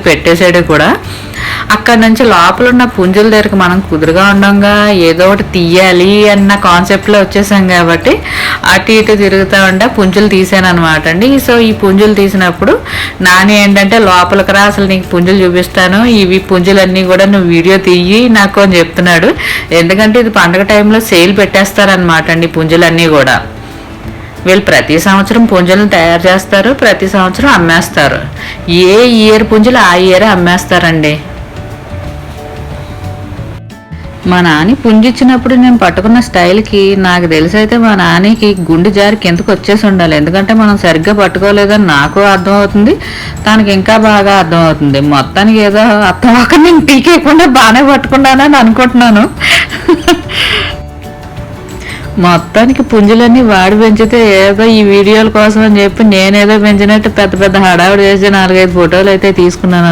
పెట్టేసాడు కూడా. అక్కడ నుంచి లోపల ఉన్న పుంజుల దగ్గరికి మనం కుదురుగా ఉండంగా ఏదో ఒకటి తీయాలి అన్న కాన్సెప్ట్లో వచ్చేసాం కాబట్టి అటు ఇటు తిరుగుతూ ఉండే పుంజులు తీసాను అనమాట అండి. సో ఈ పుంజులు తీసినప్పుడు నాని ఏంటంటే లోపలికి రా, అసలు నీకు పుంజులు చూపిస్తాను, ఇవి పుంజులన్నీ కూడా నువ్వు వీడియో తీయి నాకు అని చెప్తున్నాడు. ఎందుకంటే ఇది పండగ టైంలో సేల్ పెట్టేస్తారనమాట అండి పుంజులన్నీ కూడా. వీళ్ళు ప్రతి సంవత్సరం పుంజులను తయారు చేస్తారు, ప్రతి సంవత్సరం అమ్మేస్తారు. ఏ ఇయర్ పుంజులు ఆ ఇయర్ అమ్మేస్తారండి. మా నాని పుంజిచ్చినప్పుడు నేను పట్టుకున్న స్టైల్కి నాకు తెలిసి అయితే మా నానికి గుండె జారి కిందకు వచ్చేసి ఉండాలి. ఎందుకంటే మనం సరిగ్గా పట్టుకోలేదని నాకు అర్థమవుతుంది, తనకి ఇంకా బాగా అర్థమవుతుంది. మొత్తానికి ఏదో అర్థం అక్కడ నేను పీకేయకుండా బాగానే పట్టుకున్నానని అనుకుంటున్నాను. మొత్తానికి పుంజులన్నీ వాడి పెంచితే ఏదో ఈ వీడియోల కోసం అని చెప్పి నేనేదో పెంచినట్టు పెద్ద పెద్ద హడావిడి చేసి 4-5 ఫోటోలు అయితే తీసుకున్నాను.